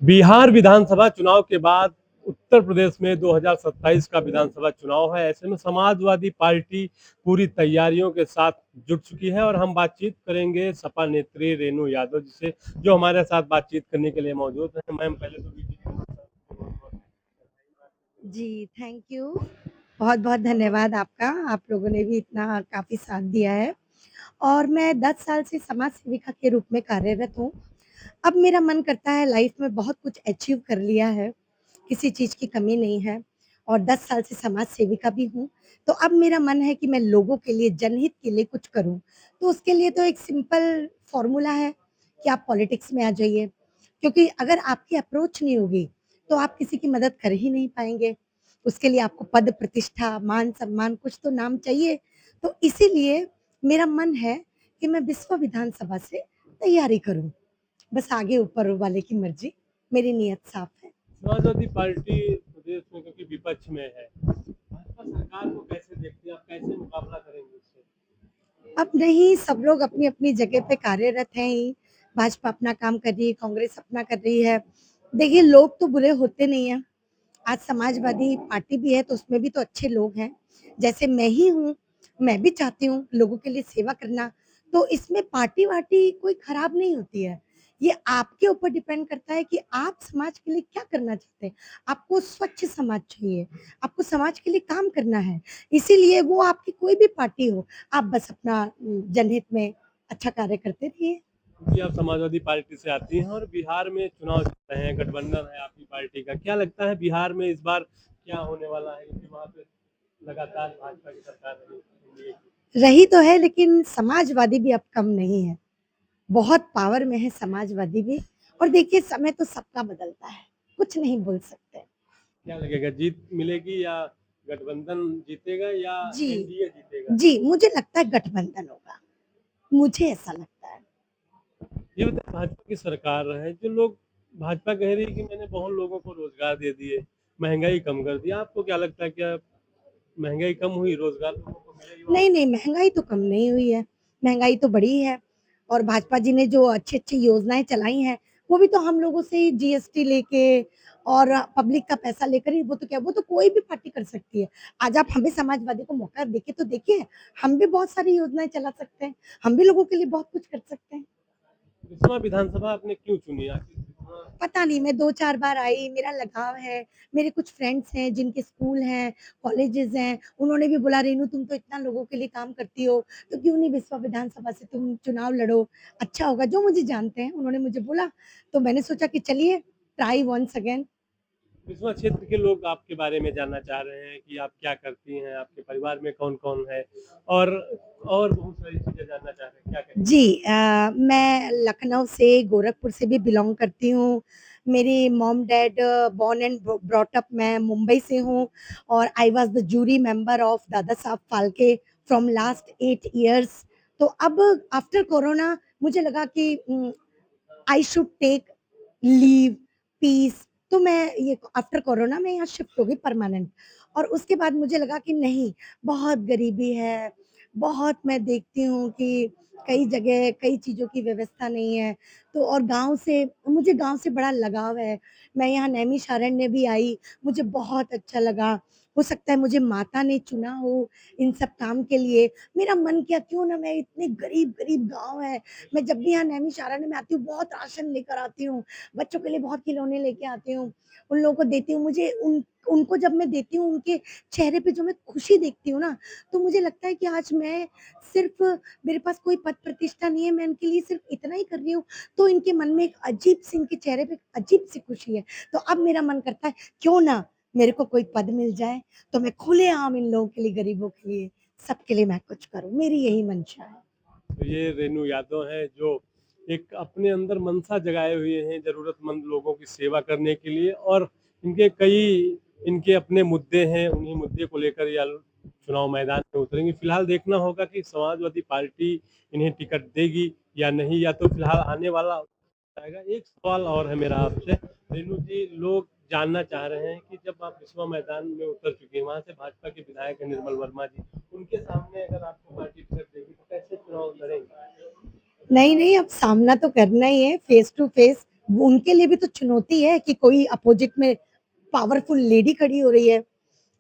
बिहार विधानसभा चुनाव के बाद उत्तर प्रदेश में 2027 का विधानसभा चुनाव है। ऐसे में समाजवादी पार्टी पूरी तैयारियों के साथ जुट चुकी है और हम बातचीत करेंगे सपा नेत्री रेणु यादव जी से, जो हमारे साथ बातचीत करने के लिए मौजूद है। मैम, पहले तो जी, थैंक यू। बहुत-बहुत धन्यवाद आपका। आप लोगों ने भी इतना काफ़ी साथ दिया है और मैं 10 साल से समाज सेविका के रूप में कार्यरत हूँ। अब मेरा मन करता है लाइफ़ में बहुत कुछ अचीव कर लिया है, किसी चीज़ की कमी नहीं है और 10 साल से समाज सेविका भी हूँ। तो अब मेरा मन है कि मैं लोगों के लिए, जनहित के लिए कुछ करूँ। तो उसके लिए तो एक सिंपल फ़ॉर्मूला है कि आप पॉलिटिक्स में आ जाइए, क्योंकि अगर आपकी अप्रोच नहीं होगी, तो आप किसी की मदद कर ही नहीं पाएँगे। उसके लिए आपको पद, प्रतिष्ठा, मान-सम्मान कुछ तो नाम चाहिए। तो इसीलिए मेरा मन है कि मैं विश्व विधानसभा से तैयारी करूँ। बस आगे ऊपर वाले की मर्ज़ी, मेरी नीयत साफ़ है। समाजवादी पार्टी प्रदेश में क्योंकि विपक्ष में है, भाजपा सरकार को कैसे देखती हैं आप? कैसे मुकाबला करेंगे उससे? अब नहीं, सब लोग अपनी-अपनी जगह पे कार्यरत हैं ही। भाजपा अपना काम कर रही है, कांग्रेस अपना कर रही है। देखिए, लोग तो बुरे होते नहीं हैं। आज समाजवादी पार्टी भी है तो उसमें भी तो अच्छे लोग हैं। जैसे मैं ही हूँ, मैं भी चाहती हूँ लोगों के लिए सेवा करना, तो इसमें पार्टी-वार्टी कोई खराब नहीं होती है। ये आपके ऊपर डिपेंड करता है कि आप समाज के लिए क्या करना चाहते हैं। आपको स्वच्छ समाज चाहिए, आपको समाज के लिए काम करना है। इसीलिए वो आपकी कोई भी पार्टी हो, आप बस अपना जनहित में अच्छा कार्य करते रहिए। क्योंकि आप समाजवादी पार्टी से आती हैं और बिहार में चुनाव चल रहे हैं, गठबंधन है आपकी पार्टी का। क्या लगता है बिहार में इस बार क्या होने वाला है? क्योंकि वहाँ पे लगातार भाजपा की सरकार रही एनडीए की। रही तो है लेकिन समाजवादी भी अब कम नहीं है। बहुत पावर में है समाजवादी भी और देखिए समय तो सबका बदलता है, कुछ नहीं बोल सकते। क्या लगेगा, जीत मिलेगी या गठबंधन जीतेगा या जी, एनडीए जीतेगा? जी, मुझे लगता है गठबंधन होगा, मुझे ऐसा लगता है। ये बताइए, भाजपा की सरकार है, जो लोग भाजपा कह रही है कि मैंने बहुत लोगों को रोजगार दे दिए, महंगाई कम कर दिया। आपको क्या लगता है, क्या महंगाई कम हुई, रोजगार लोगों को मिलेगी वहाँ नहीं, पे? नहीं, महँगाई तो कम नहीं हुई है, महँगाई तो बढ़ी है और भाजपा जी ने जो अच्छी-अच्छी योजनाएँ चलाई हैं, वो भी तो हम लोगों से ही जीएसटी लेके और पब्लिक का पैसा लेकर ही वो तो क्या वो तो कोई भी पार्टी कर सकती है। आज आप हमें समाजवादी को मौका देके तो देखिए, हम भी बहुत सारी योजनाएँ चला सकते हैं, हम भी लोगों के लिए बहुत कुछ कर सकते हैं। विधानसभा विधानसभा आपने क्यों चुनी आखिर इतना? पता नहीं मैं 2-4 बार आई, मेरा लगाव है, मेरे कुछ फ्रेंड्स हैं जिनके स्कूल हैं, कॉलेजेस हैं, उन्होंने भी बोला रेनू तुम तो इतना लोगों के लिए काम करती हो, तो क्यों नहीं विश्व विधानसभा से तुम चुनाव लड़ो, अच्छा होगा। जो मुझे जानते हैं उन्होंने मुझे बोला, तो मैंने सोचा कि चलिए ट्राई वन्स अगेन। विश्वा क्षेत्र के लोग आपके बारे में जानना चाह रहे हैं कि आप क्या करती हैं, आपके परिवार में कौन-कौन है? और और बहुत सारी चीज़ें जानना चाह रहे हैं, क्या जी कहेंगे? मैं लखनऊ से, गोरखपुर से भी बिलॉन्ग करती हूँ। मेरी mom dad born and brought up मैं मुंबई से हूँ और I was the jury member of Dadasaheb Phalke from last 8 years. तो अब आफ्टर कोरोना मुझे लगा कि I should take leave, peace तो मैं ये आफ्टर कोरोना मैं यहाँ शिफ्ट हो गई परमानेंट और उसके बाद मुझे लगा कि नहीं, बहुत गरीबी है, बहुत मैं देखती हूँ कि कई जगह कई चीज़ों की व्यवस्था नहीं है, तो और गाँव से मुझे गाँव से बड़ा लगाव है। मैं यहाँ नैमिषारण्य भी आई, मुझे बहुत अच्छा लगा। हो सकता है मुझे माता ने चुना हो इन सब काम के लिए। मेरा मन किया क्यों ना मैं इतने गरीब-गरीब गाँव है, मैं जब भी यहाँ नैमिषारण्य में आती हूँ, बहुत राशन लेकर आती हूँ, बच्चों के लिए बहुत खिलौने लेके आती हूँ, उन लोगों को देती हूँ। मुझे उनको जब मैं देती हूँ, उनके चेहरे पे जो मैं खुशी देखती हूँ ना, तो मुझे लगता है कि आज मैं सिर्फ़ मेरे पास कोई पद प्रतिष्ठा नहीं है, मैं इनके लिए सिर्फ़ इतना ही कर रही हूँ, तो इनके मन में एक अजीब-सी इनके चेहरे पे अजीब-सी खुशी है। तो अब मेरा मन करता है, क्यों ना मेरे को कोई पद मिल जाए, तो मैं खुलेआम इन लोगों के लिए, गरीबों के लिए, सबके लिए मैं कुछ करूँ। मेरी यही मंशा है। तो ये रेणु यादव हैं, जो एक अपने अंदर मनसा जगाए हुए हैं ज़रूरतमंद लोगों की सेवा करने के लिए, और इनके अपने मुद्दे हैं, उन्हीं मुद्दे को लेकर या चुनाव मैदान में उतरेंगे। फिलहाल देखना होगा कि समाजवादी पार्टी इन्हें टिकट देगी या नहीं, या तो फिलहाल आने वाला आएगा। एक सवाल और है मेरा आपसे रेणु जी, लोग जानना चाह रहे हैं कि जब आप विश्व मैदान में उतर चुके हैं, वहाँ से भाजपा के विधायक हैं निर्मल वर्मा जी, उनके सामने अगर आपको पार्टी टिकट देगी तो कैसे चुनाव लड़ेंगे? नहीं, नहीं, अब सामना तो करना ही है, फेस टू फेस वो उनके लिए भी तो चुनौती है कि कोई अपोजिट में पावरफुल लेडी खड़ी हो रही है।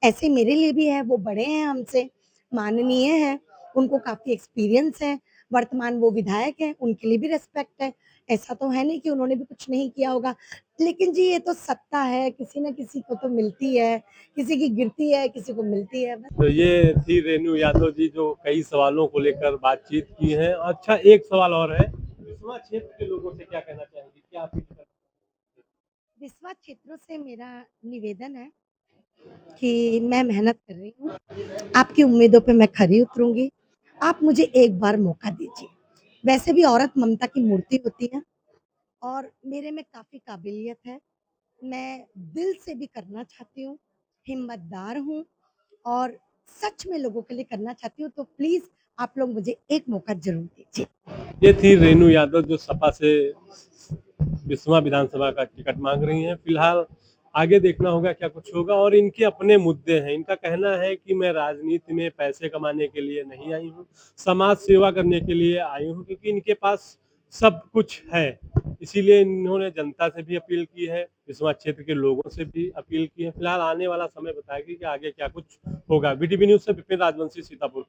ऐसे मेरे लिए भी है, वो बड़े हैं हमसे, माननीय हैं, उनको काफ़ी एक्सपीरियंस है, वर्तमान वो विधायक हैं, उनके लिए भी रिस्पेक्ट है। ऐसा तो है नहीं कि उन्होंने भी कुछ नहीं किया होगा। लेकिन जी ये तो सत्ता है, किसी न किसी को तो मिलती है, किसी की गिरती है, किसी को मिलती है। बस तो ये थी रेणु यादव जी जो कई सवालों को लेकर बातचीत की है। अच्छा, एक सवाल और है, विश्वा क्षेत्र के लोगों से क्या कहना चाहेंगी, क्या अपील कर? विश्वा क्षेत्रों से मेरा निवेदन है कि मैं मेहनत कर रही हूँ, आपकी उम्मीदों पे मैं खरी उतरूँगी, आप मुझे एक बार मौका दीजिए। वैसे भी औरत ममता की मूर्ति होती है और मेरे में काफ़ी काबिलियत है। मैं दिल से भी करना चाहती हूँ, हिम्मतदार हूँ और सच में लोगों के लिए करना चाहती हूँ, तो प्लीज़ आप लोग मुझे एक मौका ज़रूर दीजिए। ये थी रेणु यादव जो सपा से विश्वा विधानसभा का टिकट मांग रही हैं। फिलहाल आगे देखना होगा क्या कुछ होगा, और इनके अपने मुद्दे हैं। इनका कहना है कि मैं राजनीति में पैसे कमाने के लिए नहीं आई हूँ, समाज सेवा करने के लिए आई हूँ, क्योंकि इनके पास सब कुछ है। इसीलिए इन्होंने जनता से भी अपील की है, विश्वा क्षेत्र के लोगों से भी अपील की है। फिलहाल आने वाला समय बताएगी कि आगे क्या कुछ होगा। बीटीवी न्यूज से विपिन राजवंशी, सीतापुर।